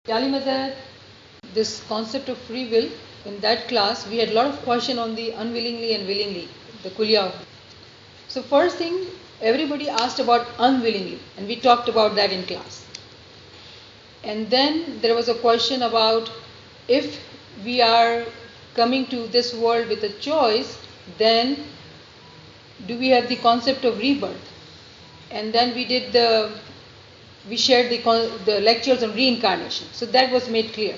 ALWAEZA, this concept of free will, in that class, we had a lot of question on the unwillingly and willingly, the kuliya. So first thing, everybody asked about unwillingly, and we talked about that in class. And then there was a question about if we are coming to this world with a choice, then do we have the concept of rebirth? And then we shared the lectures on reincarnation. So that was made clear.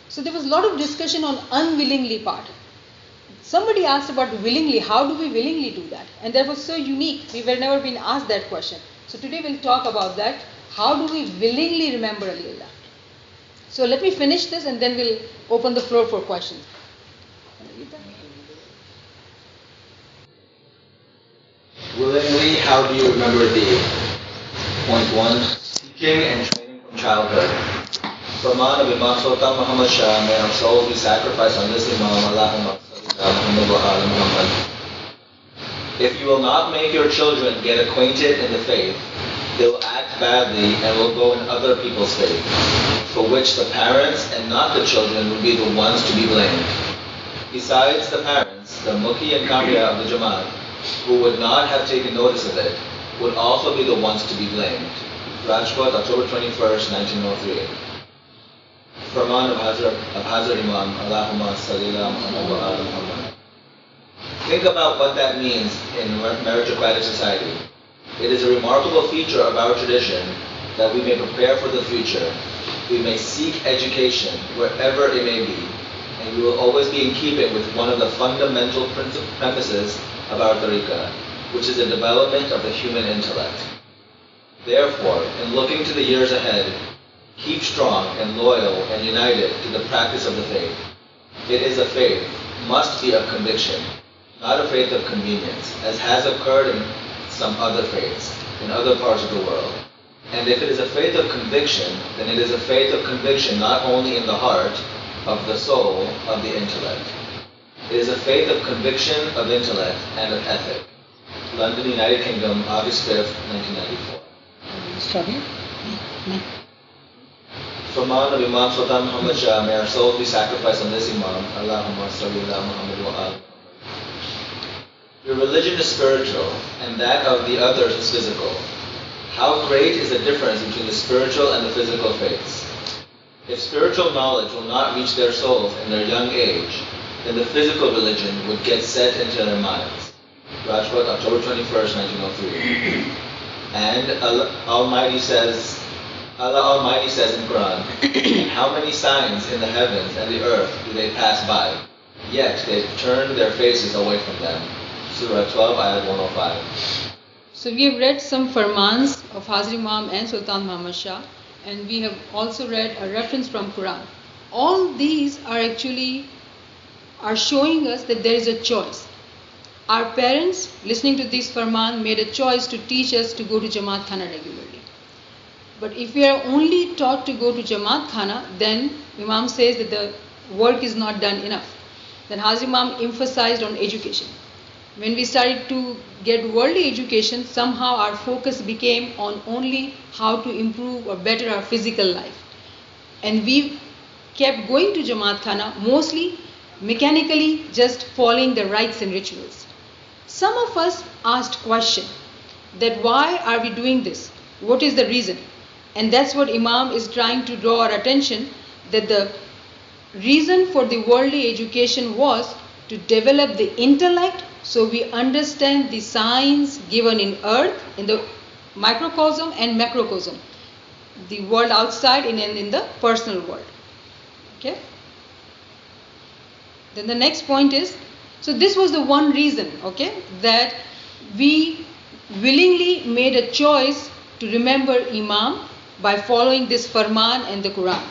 So there was a lot of discussion on unwillingly part. Somebody asked about willingly. How do we willingly do that? And that was so unique. We were never been asked that question. So today we'll talk about that. How do we willingly remember Allah? So let me finish this and then we'll open the floor for questions. Willingly, how do you remember the point one? Teaching and training from childhood. Farman of Imam Sultan Muhammad Shah, may our souls be sacrificed on this Imam, Allahumma salli ala Muhammad wa ala Muhammad. If you will not make your children get acquainted in the faith, they will act badly and will go in other people's faith, for which the parents and not the children would be the ones to be blamed. Besides the parents, the Mukhi and Kamya of the Jamaat, who would not have taken notice of it, would also be the ones to be blamed. Rajkot, October 21st, 1903. Farman of Hazrat Imam, Allahumma salli ala Muhammad wa ala Muhammad. Think about what that means in meritocratic society. It is a remarkable feature of our tradition that we may prepare for the future. We may seek education wherever it may be, and we will always be in keeping with one of the fundamental premises of our tariqah, which is the development of the human intellect. Therefore, in looking to the years ahead, keep strong and loyal and united to the practice of the faith. It is a faith, must be of conviction, not a faith of convenience, as has occurred in some other faiths, in other parts of the world. And if it is a faith of conviction, then it is a faith of conviction not only in the heart, of the soul, of the intellect. It is a faith of conviction, of intellect, and of ethic. London, United Kingdom, August 5th, 1994. Sorry? Farman of Imam Sultan Muhammad Shah, may our souls be sacrificed on this Imam, Allahumma salli ala Muhammad wa ala Muhammad. Your religion is spiritual, and that of the others is physical. How great is the difference between the spiritual and the physical faiths? If spiritual knowledge will not reach their souls in their young age, then the physical religion would get set into their minds. Rajkot, October 21st, 1903. And Allah Almighty says in Quran, and how many signs in the heavens and the earth do they pass by? Yet they turn their faces away from them. Surah 12, Ayat 105. So we have read some farmans of Hazrat Imam and Sultan Muhammad Shah, and we have also read a reference from Quran. All these are showing us that there is a choice. Our parents, listening to this farman, made a choice to teach us to go to Jamaat Khana regularly. But if we are only taught to go to Jamaat Khana, then Imam says that the work is not done enough. Then Hazrat Imam emphasized on education. When we started to get worldly education, somehow our focus became on only how to improve or better our physical life. And we kept going to Jamaat Khana, mostly mechanically just following the rites and rituals. Some of us asked question that why are we doing this? What is the reason? And that's what Imam is trying to draw our attention, that the reason for the worldly education was to develop the intellect so we understand the signs given in earth, in the microcosm and macrocosm, the world outside and in the personal world. Okay? Then the next point is, so this was the one reason, okay, that we willingly made a choice to remember Imam by following this farman and the Quran.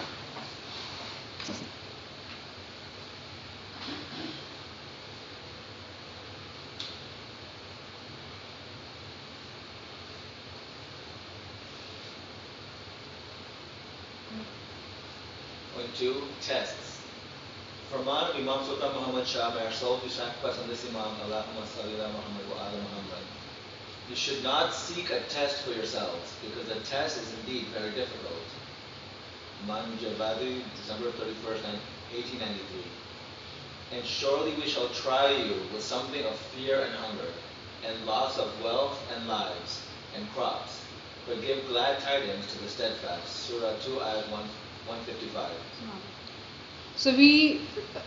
Point 2, tests. Farman of Imam Sultan Muhammad Shah, may our souls be sacrificed on this Imam, Allahumma salli ala Muhammad wa ala Muhammad. You should not seek a test for yourselves, because a test is indeed very difficult. Manjavadi, December 31st, 1893. And surely we shall try you with something of fear and hunger, and loss of wealth and lives, and crops. But give glad tidings to the steadfast. Surah 2, Ayat 155. So we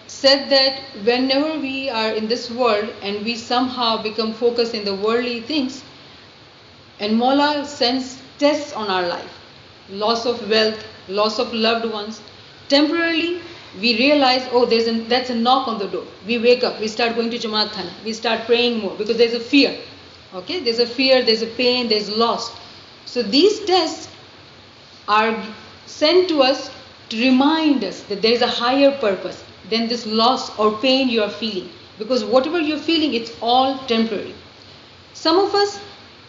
said that whenever we are in this world and we somehow become focused in the worldly things, and Mola sends tests on our life, loss of wealth, loss of loved ones, temporarily we realize, oh, that's a knock on the door. We wake up, we start going to Jamaat Khana, we start praying more because there's a fear. Okay, there's a fear, there's a pain, there's loss. So these tests are sent to us to remind us that there is a higher purpose than this loss or pain you are feeling. Because whatever you're feeling, it's all temporary. Some of us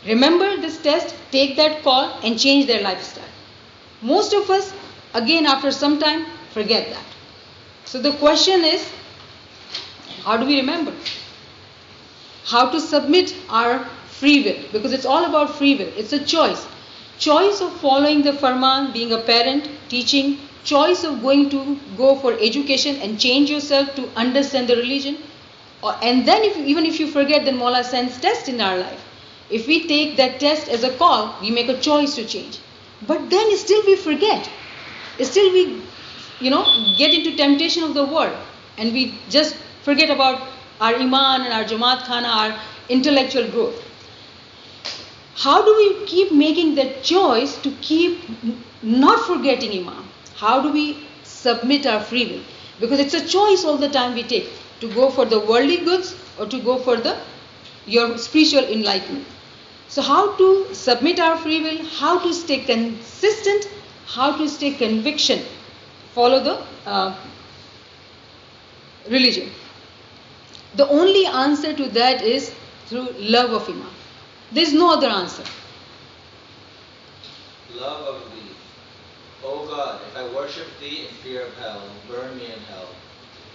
remember this test, take that call, and change their lifestyle. Most of us, again, after some time, forget that. So the question is, how do we remember? How to submit our free will? Because it's all about free will. It's a choice. Choice of following the farman, being a parent, teaching. Choice of go for education and change yourself to understand the religion. And then even if you forget, then Mola sends tests in our life. If we take that test as a call, we make a choice to change. But then still we forget. Still we, get into temptation of the world. And we just forget about our iman and our Jamaat Khana, our intellectual growth. How do we keep making that choice to keep not forgetting iman? How do we submit our free will? Because it's a choice all the time we take, to go for the worldly goods or to go for your spiritual enlightenment. So how to submit our free will, how to stay consistent, how to stay conviction, follow the religion. The only answer to that is through love of iman. There is no other answer. Love of thee. O God, if I worship thee in fear of hell, burn me in hell.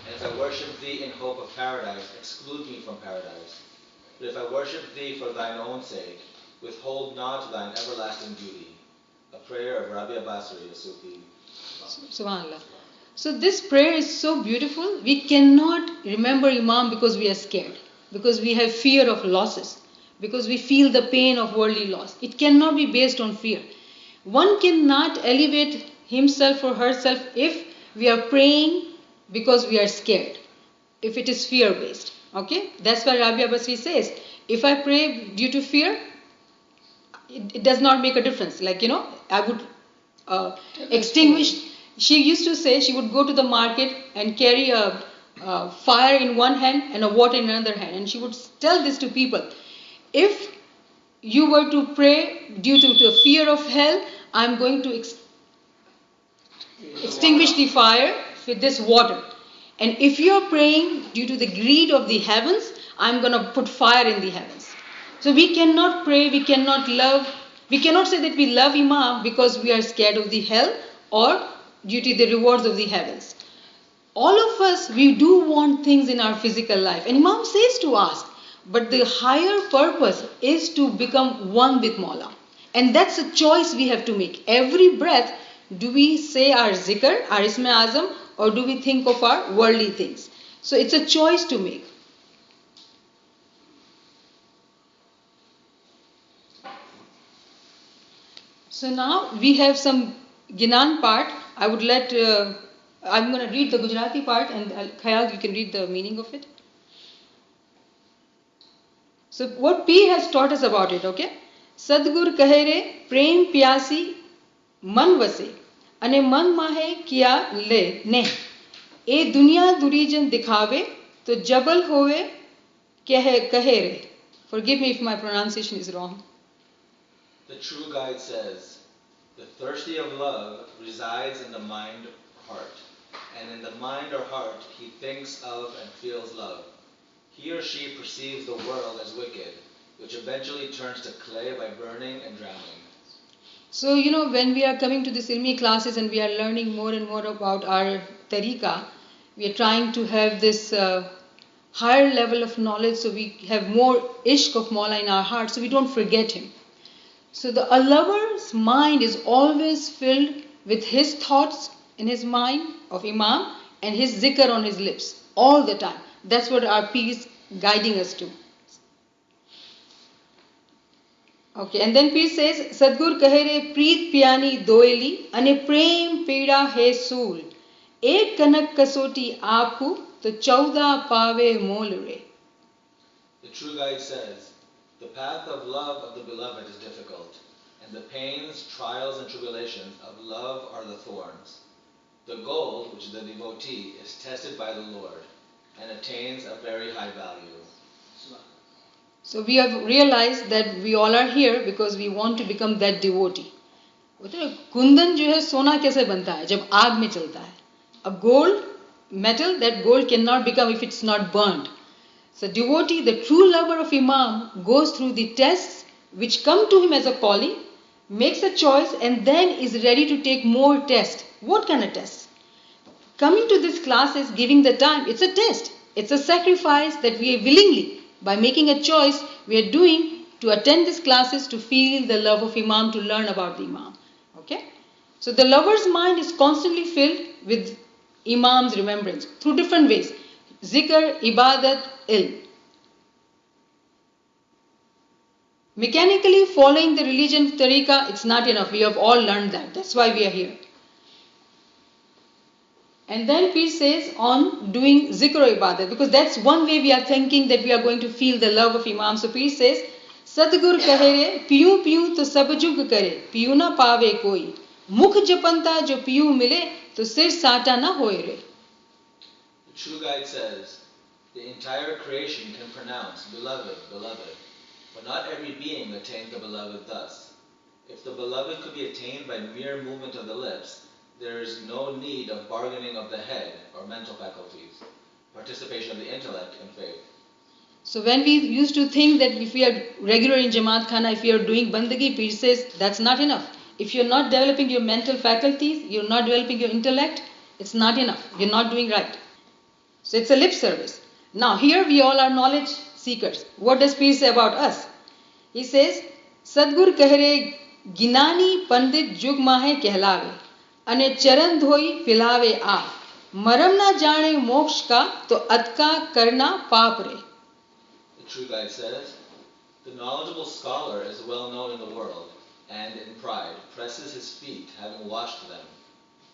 And if I worship thee in hope of paradise, exclude me from paradise. But if I worship thee for thine own sake, withhold not thine everlasting beauty. A prayer of Rabbi Basri, a Sufi. Subhanallah. So this prayer is so beautiful. We cannot remember Imam because we are scared, because we have fear of losses, because we feel the pain of worldly loss. It cannot be based on fear. One cannot elevate himself or herself if we are praying because we are scared, if it is fear-based. Okay? That's why Rabia Basri says, if I pray due to fear, it does not make a difference. I would extinguish. She used to say she would go to the market and carry a fire in one hand and a water in another hand. And she would tell this to people. If you were to pray due to the fear of hell, I'm going to extinguish the fire with this water. And if you're praying due to the greed of the heavens, I'm going to put fire in the heavens. So we cannot pray, we cannot love, we cannot say that we love Imam because we are scared of the hell or due to the rewards of the heavens. All of us, we do want things in our physical life. And Imam says to us, but the higher purpose is to become one with Mawla. And that's a choice we have to make. Every breath, do we say our zikr, our Isme Azam, or do we think of our worldly things? So it's a choice to make. So now we have some Ginan part. I'm going to read the Gujarati part, and Khayal, you can read the meaning of it. So what P has taught us about it, okay? Sadgur kahere prem pyasi man vase ane man mahe kiya le ne e duniya durijan dikhave to jabal hove kahere. Forgive me if my pronunciation is wrong. The true guide says, the thirsty of love resides in the mind or heart, and in the mind or heart he thinks of and feels love. He or she perceives the world as wicked, which eventually turns to clay by burning and drowning. So, when we are coming to these Ilmi classes and we are learning more and more about our tariqah, we are trying to have this higher level of knowledge so we have more ishq of Mawla in our heart so we don't forget him. So a lover's mind is always filled with his thoughts in his mind of Imam and his zikr on his lips all the time. That's what our Pir is guiding us to. Okay, and then Pir says, Sadgur kahere preet pyani doeli ane prem peda hai sool. Ek kanak kasoti aapku to 14 pave molre. The true guide says, the path of love of the beloved is difficult, and the pains, trials, and tribulations of love are the thorns. The gold, which is the devotee, is tested by the Lord and attains a very high value. So we have realized that we all are here because we want to become that devotee. Kundan जो है सोना कैसे बनता है जब आग में चलता है. A gold metal, that gold cannot become if it's not burnt. So devotee, the true lover of Imam, goes through the tests which come to him as a calling, makes a choice, and then is ready to take more tests. What kind of tests? Coming to this class is giving the time. It's a test. It's a sacrifice that we are willingly, by making a choice, we are doing to attend these classes to feel the love of Imam, to learn about the Imam. Okay? So the lover's mind is constantly filled with Imam's remembrance through different ways. Zikr, ibadat, ilm. Mechanically following the religion tariqah, it's not enough. We have all learned that. That's why we are here. And then Pir says on doing zikr or ibadat, because that's one way we are thinking that we are going to feel the love of Imam. So Pir says, Sadgur kahere, piyu piyu to sab jug kare, piyu na paave koi. Mukh japanta jo piyu mile, to sir sata na hoye re. The true guide says, the entire creation can pronounce, beloved, beloved, but not every being attains the beloved thus. If the beloved could be attained by mere movement of the lips, there is no need of bargaining of the head or mental faculties, participation of the intellect and faith. So when we used to think that if we are regular in Jamaat Khana, if we are doing bandagi, Pir says that's not enough. If you're not developing your mental faculties, you're not developing your intellect, it's not enough. You're not doing right. So it's a lip service. Now here we all are knowledge seekers. What does Pir say about us? He says, Sadgur kahre ginani pandit jug mahe kehlave. અને ચરણ ધોઈ ફિલાવે આ મરમ ના જાણે મોક્ષ કા તો અતકા કરના પાપ રે. The true guide says, the knowledgeable scholar is well known in the world, and in pride presses his feet, having washed them.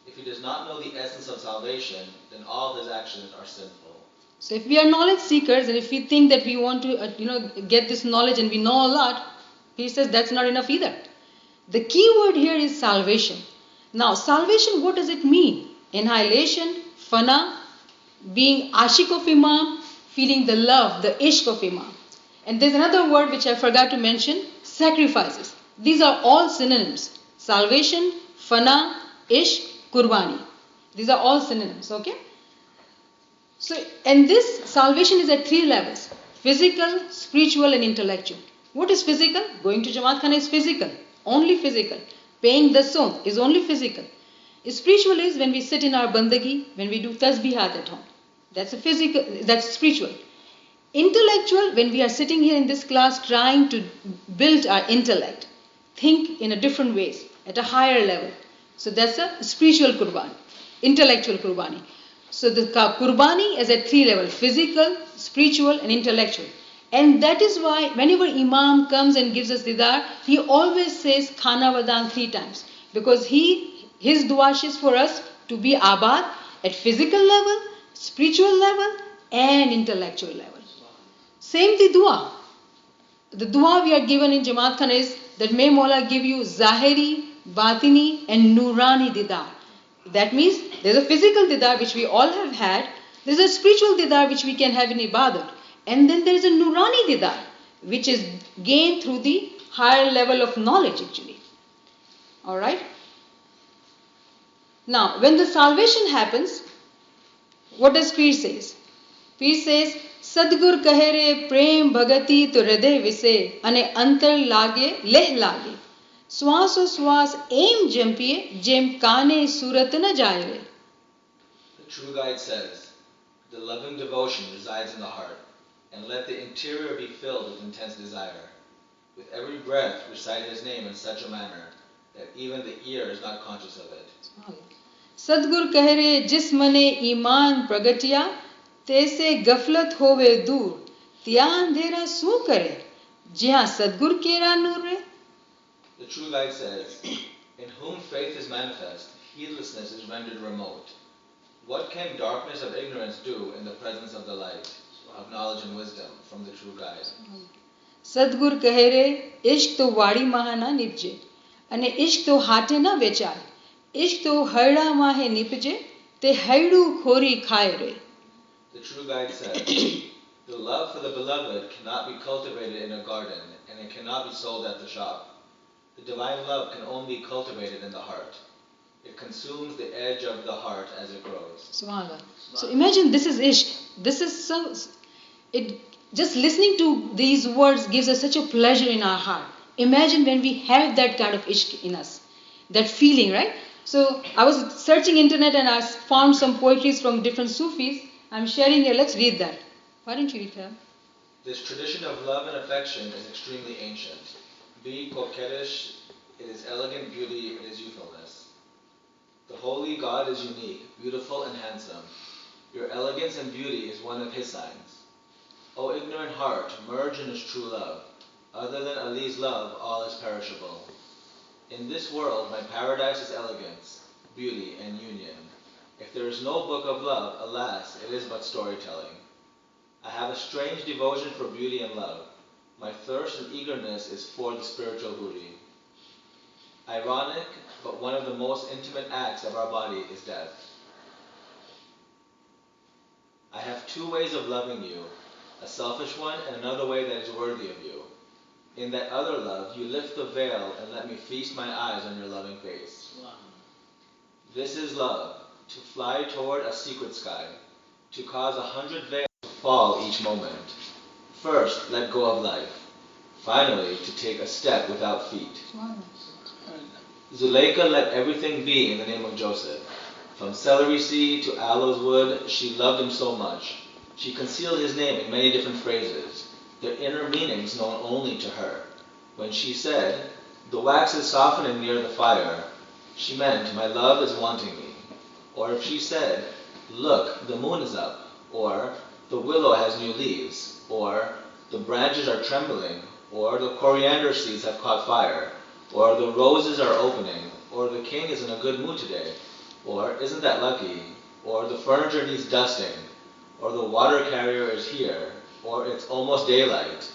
If he does not know the essence of salvation, then all his actions are sinful. So if we are knowledge seekers, and if we think that we want to get this knowledge and we know a lot, he says that's not enough either. The key word here is salvation. Now, salvation, what does it mean? Annihilation, fana, being ashik of Imam, feeling the love, the ishq of Imam. And there's another word which I forgot to mention, sacrifices. These are all synonyms. Salvation, fana, ishq, qurbani. These are all synonyms, okay? So, and this salvation is at 3 levels. Physical, spiritual and intellectual. What is physical? Going to Jamaat Khana is physical, only physical. Paying the som is only physical. Spiritual is when we sit in our bandagi, when we do tasbihat at home. That's a physical, that's spiritual. Intellectual, when we are sitting here in this class trying to build our intellect, think in a different ways, at a higher level. So that's a spiritual qurbani, intellectual qurbani. So the qurbani is at 3 levels, physical, spiritual and intellectual. And that is why whenever Imam comes and gives us didar, he always says Khana Vadan 3 times. Because his dua is for us to be abad at physical level, spiritual level and intellectual level. Same the dua. The dua we are given in Jamaat Khana is that may Mawla give you Zahiri, Batini and Nurani didar. That means there's a physical didar which we all have had. There's a spiritual didar which we can have in ibadat. And then there is a Nurani didar, which is gained through the higher level of knowledge actually. Alright? Now, when the salvation happens, what does Pir says? Pir says, Sadgur kahere prem bhagati to hriday vise, ane antar lage leh lage. Swaso swas aim jampiye, jem kane surat na jaye. The true guide says, the loving devotion resides in the heart. And let the interior be filled with intense desire. With every breath, recite his name in such a manner that even the ear is not conscious of it. सदगुरु कह रहे जिस मने ईमान प्रगटिया तैसे गफलत होवे दूर त्या अंधेरा सू करे जिहाँ सदगुरु केरा नूर रे. The true guide says, in whom faith is manifest, heedlessness is rendered remote. What can darkness of ignorance do in the presence of the light of knowledge and wisdom from the true guide? સદગુરુ કહે રે ઇશ્ક તો વાડી માં ના નિપજે અને ઇશ્ક તો હાથે ના વેચાય ઇશ્ક તો હરડા માહે નિપજે તે હૈડું ખોરી ખાય રે. The true guide says, the love for the beloved cannot be cultivated in a garden and it cannot be sold at the shop. The divine love can only be cultivated in the heart. It consumes the edge of the heart as it grows. Subhanallah. So imagine this is ishq. This is so. It just listening to these words gives us such a pleasure in our heart. Imagine when we have that kind of ishq in us, that feeling, right? So I was searching internet and I found some poetries from different Sufis. I'm sharing here. Let's read that. Why don't you read that? This tradition of love and affection is extremely ancient. Be coquettish, it is elegant beauty, it is youthfulness. The holy God is unique, beautiful and handsome. Your elegance and beauty is one of his signs. O ignorant heart, merge in his true love. Other than Ali's love, all is perishable. In this world, my paradise is elegance, beauty, and union. If there is no book of love, alas, it is but storytelling. I have a strange devotion for beauty and love. My thirst and eagerness is for the spiritual booty. Ironic, but one of the most intimate acts of our body is death. I have two ways of loving you, a selfish one and another way that is worthy of you. In that other love, you lift the veil and let me feast my eyes on your loving face. Wow. This is love, to fly toward a secret sky, to cause 100 veils to fall each moment. First, let go of life. Finally, to take a step without feet. Wow. Zuleika let everything be in the name of Joseph. From celery seed to aloes wood, she loved him so much. She concealed his name in many different phrases, their inner meanings known only to her. When she said, the wax is softening near the fire, she meant, my love is wanting me. Or if she said, look, the moon is up, or the willow has new leaves, or the branches are trembling, or the coriander seeds have caught fire, or the roses are opening, or the king is in a good mood today, or isn't that lucky, or the furniture needs dusting, or the water carrier is here, or it's almost daylight,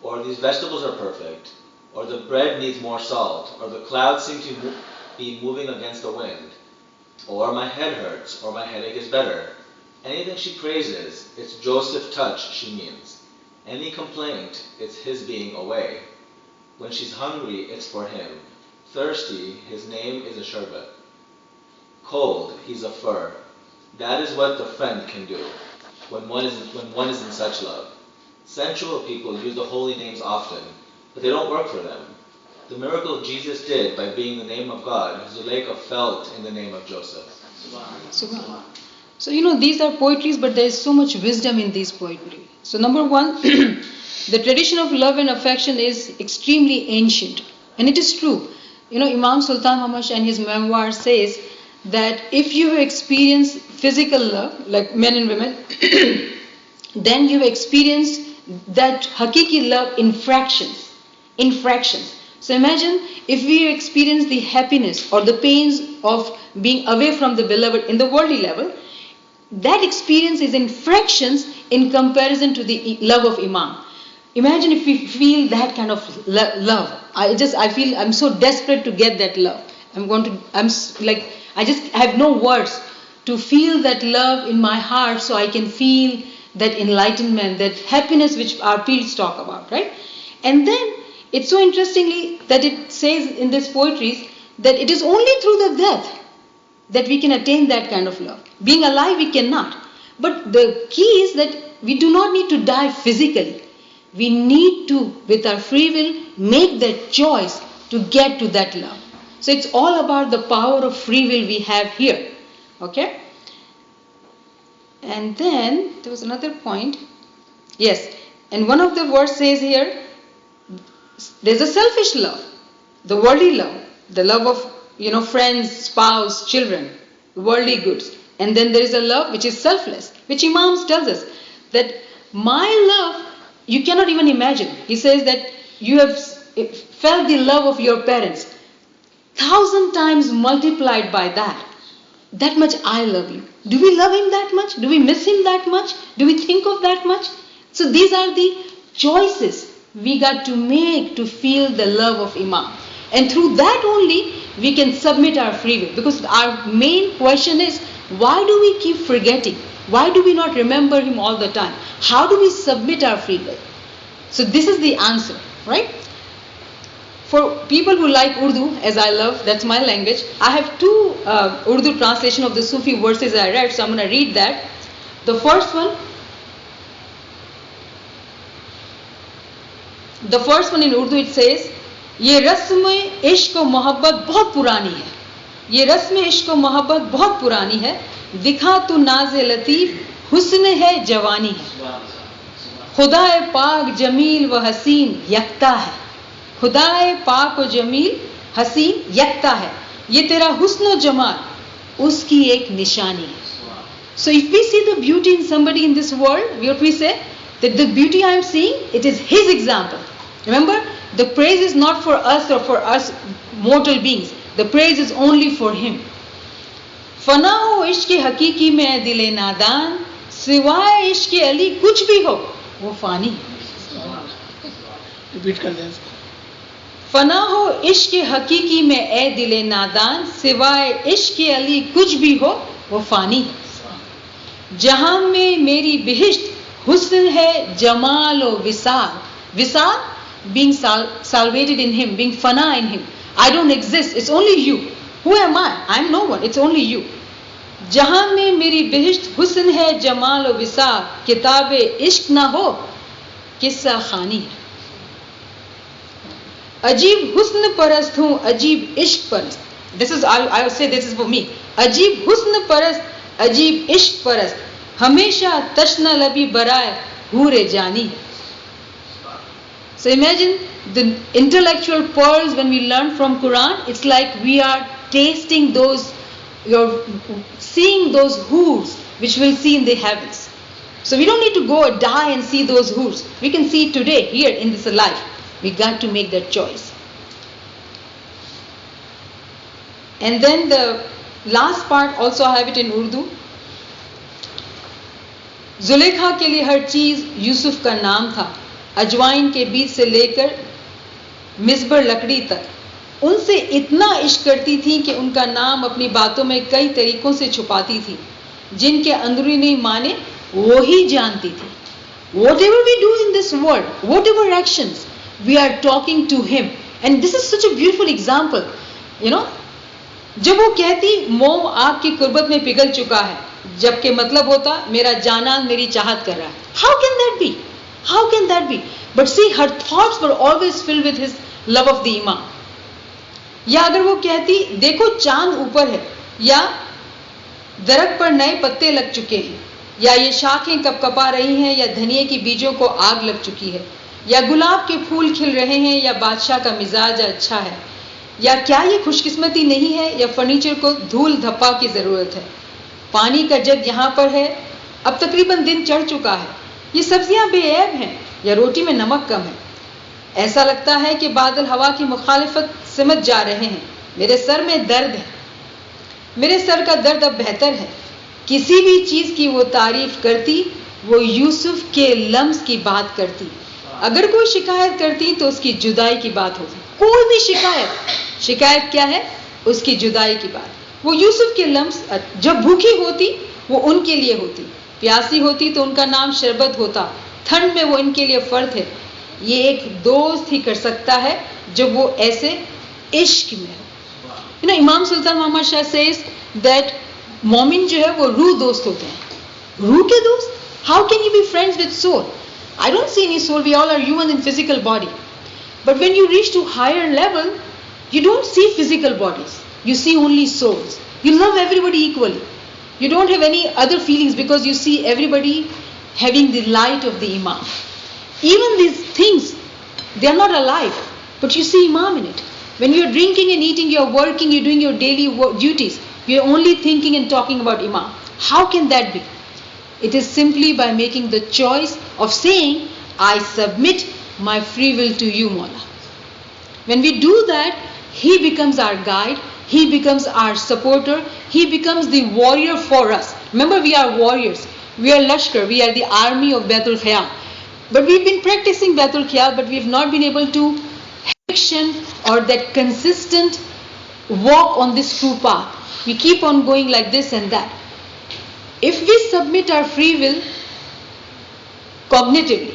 or these vegetables are perfect, or the bread needs more salt, or the clouds seem to be moving against the wind, or my head hurts, or my headache is better. Anything she praises, it's Joseph's touch she means. Any complaint, it's his being away. When she's hungry, it's for him. Thirsty, his name is a sherbet. Cold, he's a fur. That is what the friend can do when one is in such love. Sensual people use the holy names often, but they don't work for them. The miracle Jesus did by being the name of God, Zuleika felt in the name of Joseph. Subhanallah. So these are poetries, but there is so much wisdom in these poetry. So number one, the tradition of love and affection is extremely ancient, and it is true. Imam Sultan Muhammad Shah in his memoir says that if you experience physical love, like men and women, then you experience that hakiki love in fractions. So imagine if we experience the happiness or the pains of being away from the beloved in the worldly level, that experience is in fractions in comparison to the love of Imam. Imagine if we feel that kind of love. I feel I'm so desperate to get that love. I have no words to feel that love in my heart, so I can feel that enlightenment, that happiness which our peers talk about, right? And then it's so interestingly that it says in this poetry that it is only through the death that we can attain that kind of love. Being alive, we cannot. But the key is that we do not need to die physically. We need to, with our free will, make that choice to get to that love. So it's all about the power of free will we have here. Okay? And then there was another point. Yes. And one of the verse says here, there's a selfish love, the worldly love, the love of friends, spouse, children, worldly goods. And then there is a love which is selfless, which Imam tells us that my love, you cannot even imagine. He says that you have felt the love of your parents 1,000 times multiplied by that. That much I love you. Do we love him that much? Do we miss him that much? Do we think of that much? So these are the choices we got to make to feel the love of Imam. And through that only we can submit our free will. Because our main question is, why do we keep forgetting? Why do we not remember him all the time? How do we submit our free will? So this is the answer, right? For people who like Urdu, as I love, that's my language, I have two Urdu translation of the Sufi verses I read, so I'm going to read that. The first one in Urdu, it says, ये रस्म इश्क और मोहब्बत बहुत पुरानी है. ये रस्म इश्क और मोहब्बत बहुत पुरानी है. दिखा तू नाज़े लतीफ़ हुस्न है जवानी है. खुदाए पाक जमील व हसीन यकता है. खुदाए पाक व जमील हसीन यकता है. ये तेरा हुस्न व जमाल उसकी एक निशानी है. So if we see the beauty in somebody in this world, what we say? That the beauty I am seeing, it is his example. Remember, the praise is not for us or for us mortal beings. The praise is only for him. फना हो इश्क हकीकी में दिले नादान, सिवाय इश्क अली कुछ भी हो वो फानी है. रिपीट कर दें. फना हो इश्क हकीकी में ए दिले नादान, सिवाय इश्क अली कुछ भी हो वो फानी है. जहां में मेरी बिहिश्त हुस्न है जमाल और विसाल. विसाल being salvated in him, being fana in him. I don't exist, it's only you. Who am I? I'm no one, it's only you. जहां में मेरी बिहिश्त हुस्न है जमाल और विसाल, किताबे इश्क ना हो किस्सा खानी है. अजीब हुस्न परस्त हूं अजीब इश्क परस्त. This is, I would say this is for me. अजीब हुस्न परस्त अजीब इश्क परस्त, हमेशा तशना लबी बराए हूरे जानी है. So imagine the intellectual pearls when we learn from Quran, it's like we are tasting those, seeing those hoods which we'll see in the heavens. So we don't need to go die and see those hoods. We can see it today, here in this life. We got to make that choice. And then the last part, also I have it in Urdu. Zulekha के लिए हर चीज यूसुफ का नाम था, अजवाइन के बीज से लेकर मिस्बर लकड़ी तक. उनसे इतना इश्क करती थी कि उनका नाम अपनी बातों में कई तरीकों से छुपाती थी. जिनके अंदरूनी माने वो ही जानती थी. Whatever we do in this world, whatever actions, we are talking to him. And this is such a beautiful example. जब वो कहती मोम आग की कुर्बत में पिघल चुका है, जबकि मतलब होता मेरा जानान मेरी चाहत कर रहा है. How can that be? How can that be? But see, her thoughts were always filled with his love of the Imam. या अगर वो कहती देखो चांद ऊपर है, या दरख्त पर नए पत्ते लग चुके हैं, या ये शाखें कपकपा रही हैं, या धनिये की बीजों को आग लग चुकी है, या गुलाब के फूल खिल रहे हैं, या बादशाह का मिजाज अच्छा है, या क्या ये खुशकिस्मती नहीं है, या फर्नीचर को धूल धप्पा की जरूरत है, पानी का जग यहाँ पर है, अब तकरीबन दिन चढ़ चुका है, ये सब्जियां बेऐब हैं, या रोटी में नमक कम है, ऐसा लगता है कि बादल हवा की मुखालिफत सिमट जा रहे हैं, मेरे सर में दर्द है, मेरे सर का दर्द अब बेहतर है. किसी भी चीज की वो तारीफ करती, वो यूसुफ के लम्स की बात करती. अगर कोई शिकायत करती तो उसकी जुदाई की बात होती. कोई भी शिकायत क्या है? उसकी जुदाई की बात. वो यूसुफ के लम्स, जब भूखी होती वो उनके लिए होती, प्यासी होती तो उनका नाम शरबत होता, ठंड में वो इनके लिए फर्द है. ये एक दोस्त ही कर सकता है जब वो ऐसे इश्क में हो. इमाम सुल्तान मोहम्मद शाह सेज दैट मोमिन जो है वो रूह दोस्त होते हैं. रूह के दोस्त? How can you be friends with soul? I don't see any soul, we all are human in physical body. But when you reach to higher level, you don't see physical bodies, you see only souls. You love everybody equally. You don't have any other feelings because you see everybody having the light of the Imam. Even these things, they are not alive, but you see Imam in it. When you're drinking and eating, you're working, you're doing your daily duties, you're only thinking and talking about Imam. How can that be? It is simply by making the choice of saying, I submit my free will to you, Mawla. When we do that, He becomes our guide, He becomes our supporter, He becomes the warrior for us. Remember, we are warriors. We are Lashkar, we are the army of Baitul Khayal. But we've been practicing Baitul Khayal, but we've not been able to action or that consistent walk on this true path. We keep on going like this and that. If we submit our free will cognitively,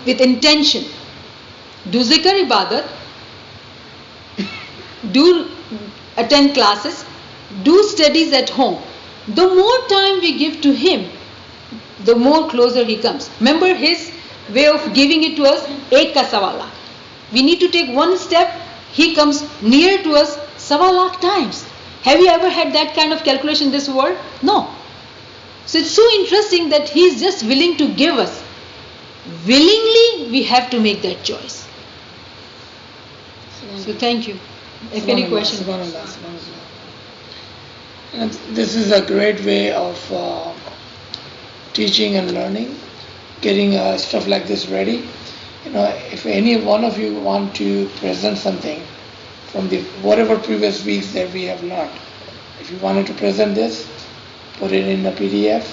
with intention, do zikr ibadat, do attend classes, do studies at home, the more time we give to Him, the more closer He comes. Remember His way of giving it to us, ek ka sawala. We need to take one step, He comes near to us 1.25 lakh times. Have you ever had that kind of calculation in this world? No. So it's so interesting that He is just willing to give us. Willingly, we have to make that choice. So thank you. If any question. And this is a great way of teaching and learning, getting stuff like this ready. If any one of you want to present something from the whatever previous weeks that we have learned, if you wanted to present this, put it in a PDF,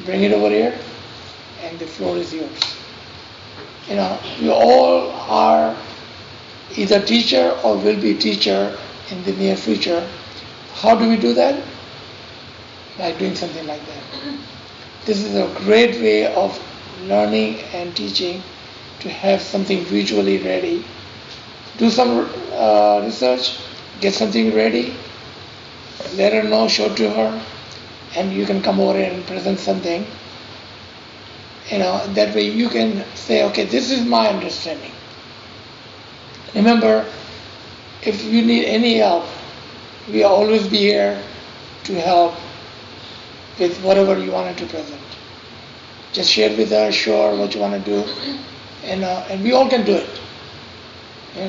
bring it over here, and the floor is yours. We all are either teacher or will be teacher in the near future. How do we do that? By doing something like that. This is a great way of learning and teaching, to have something visually ready. Do some research, get something ready, let her know, show to her, and you can come over and present something. That way you can say, okay, this is my understanding. Remember, if you need any help, we'll always be here to help with whatever you wanted to present. Just share with us, show her what you want to do, and we all can do it.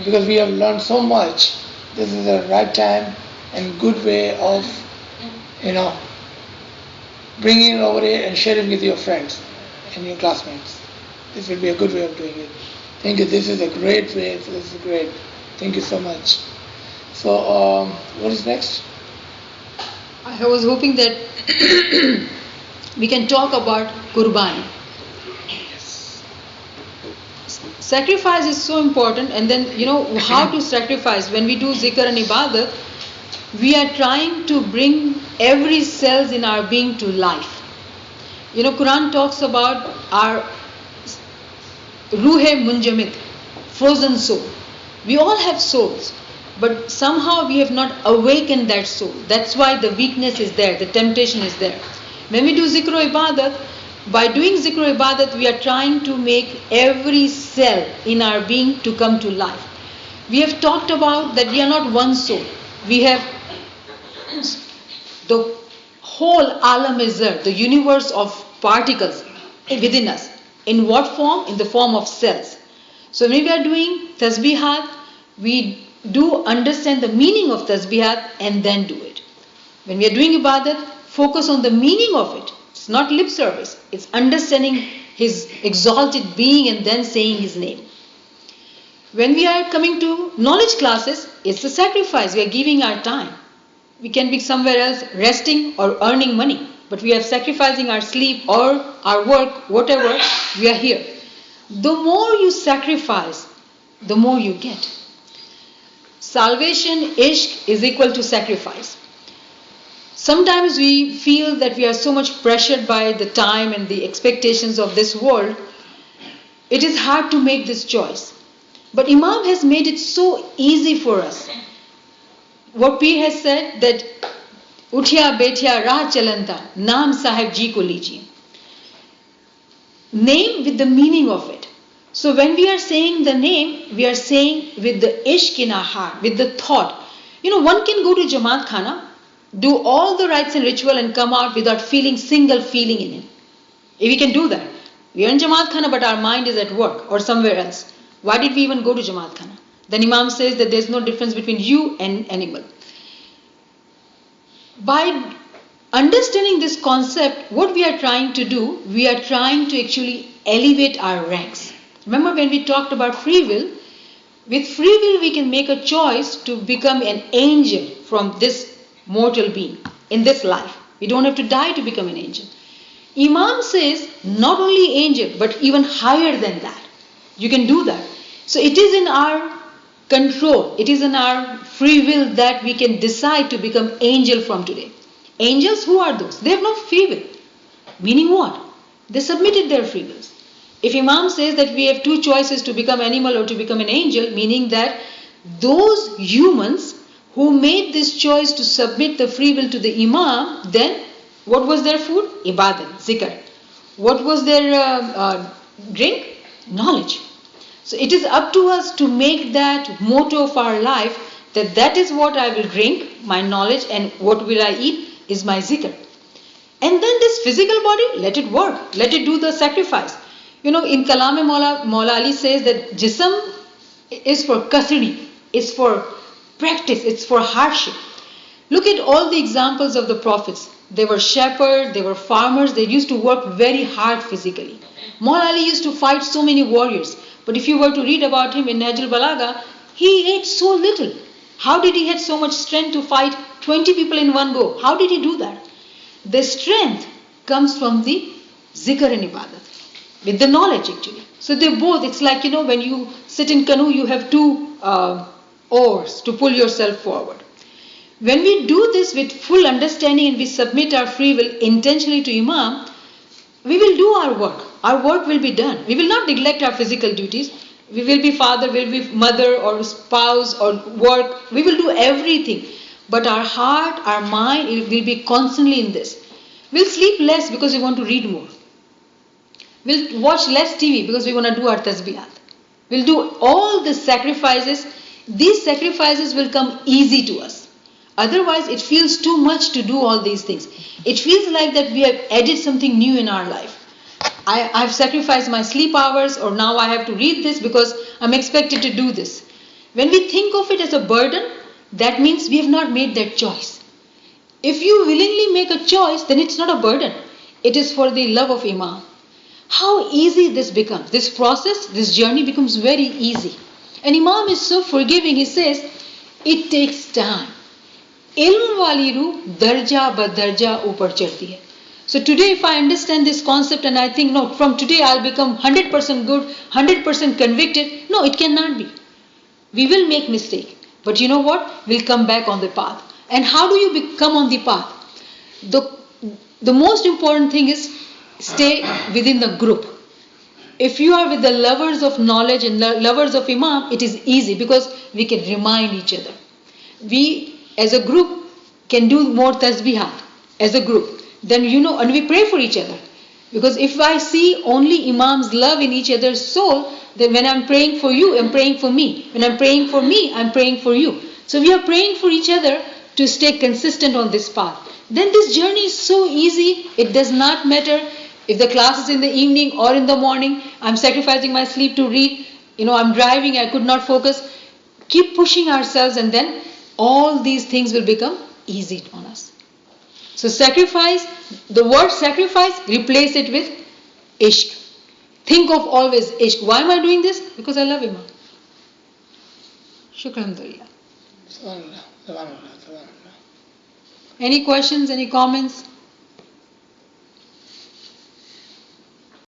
Because we have learned so much, this is the right time and good way of, bringing it over here and sharing with your friends and your classmates. This will be a good way of doing it. Thank you. This is a great way. This is great. Thank you so much. So, what is next? I was hoping that we can talk about Qurbani. Yes. Sacrifice is so important, and then how to sacrifice. When we do zikr and ibadat, we are trying to bring every cells in our being to life. Quran talks about our ruhe munjamid, frozen soul. We all have souls, but somehow we have not awakened that soul. That's why the weakness is there, the temptation is there. When we do zikr ibadat, by doing zikr ibadat, we are trying to make every cell in our being to come to life. We have talked about that we are not one soul. We have the whole ALWAEZA, the universe of particles within us. In what form? In the form of cells. So when we are doing tasbihat, we do understand the meaning of tasbihat and then do it. When we are doing ibadat, focus on the meaning of it. It's not lip service. It's understanding His exalted being and then saying His name. When we are coming to knowledge classes, it's a sacrifice. We are giving our time. We can be somewhere else resting or earning money, but we are sacrificing our sleep or our work, whatever, we are here. The more you sacrifice, the more you get. Salvation, ishq, is equal to sacrifice. Sometimes we feel that we are so much pressured by the time and the expectations of this world. It is hard to make this choice. But Imam has made it so easy for us. What Peer has said, that Uthya Bethya Rah Chalanta, Naam Sahib Ji ko lijiye. Name with the meaning of it. So when we are saying the name, we are saying with the ishq in our heart, with the thought. One can go to Jamaat Khana, do all the rites and ritual and come out without feeling single feeling in it. If we can do that. We are in Jamaat Khana but our mind is at work or somewhere else. Why did we even go to Jamaat Khana? Then Imam says that there's no difference between you and animal. By understanding this concept, what we are trying to do, we are trying to actually elevate our ranks. Remember when we talked about free will? With free will we can make a choice to become an angel from this mortal being in this life. We don't have to die to become an angel. Imam says not only angel but even higher than that. You can do that. So it is in our control, it is in our free will that we can decide to become angel from today. Angels, who are those? They have no free will. Meaning what? They submitted their free wills. If Imam says that we have two choices to become animal or to become an angel, meaning that those humans who made this choice to submit the free will to the Imam, then what was their food? Ibadat, zikr. What was their drink? Knowledge. So it is up to us to make that motto of our life, that is what I will drink, my knowledge, and what will I eat is my zikr. And then this physical body, let it work, let it do the sacrifice. In Kalam Maula Ali says that jism is for kasri, it's for practice, it's for hardship. Look at all the examples of the prophets. They were shepherds, they were farmers, they used to work very hard physically. Maula Ali used to fight so many warriors. But if you were to read about him in Nahjul Balagha, he ate so little. How did he have so much strength to fight 20 people in one go? How did he do that? The strength comes from the zikr and ibadat, with the knowledge actually. So they both, it's like, when you sit in canoe, you have two oars to pull yourself forward. When we do this with full understanding and we submit our free will intentionally to Imam, we will do our work. Our work will be done. We will not neglect our physical duties. We will be father, we will be mother or spouse or work. We will do everything. But our heart, our mind, it will be constantly in this. We'll sleep less because we want to read more. We'll watch less TV because we want to do our tasbihat. We'll do all the sacrifices. These sacrifices will come easy to us. Otherwise, it feels too much to do all these things. It feels like that we have added something new in our life. I've sacrificed my sleep hours, or now I have to read this because I'm expected to do this. When we think of it as a burden, that means we have not made that choice. If you willingly make a choice, then it's not a burden. It is for the love of Imam. How easy this becomes. This process, this journey becomes very easy. And Imam is so forgiving. He says, it takes time. Ilm wali ruh darja ba darja upar chadti hai. So today if I understand this concept and I think, no, from today I'll become 100% good, 100% convicted. No, it cannot be. We will make mistake. But you know what? We'll come back on the path. And how do you come on the path? The most important thing is stay within the group. If you are with the lovers of knowledge and lovers of Imam, it is easy because we can remind each other. We as a group can do more tasbihat as a group. Then and we pray for each other. Because if I see only Imam's love in each other's soul, then when I'm praying for you, I'm praying for me. When I'm praying for me, I'm praying for you. So we are praying for each other to stay consistent on this path. Then this journey is so easy. It does not matter if the class is in the evening or in the morning. I'm sacrificing my sleep to read. I'm driving, I could not focus. Keep pushing ourselves and then all these things will become easy on us. So sacrifice, the word sacrifice, replace it with ishq. Think of always ishq. Why am I doing this? Because I love Imam. Shukran Dullah. Any questions, any comments?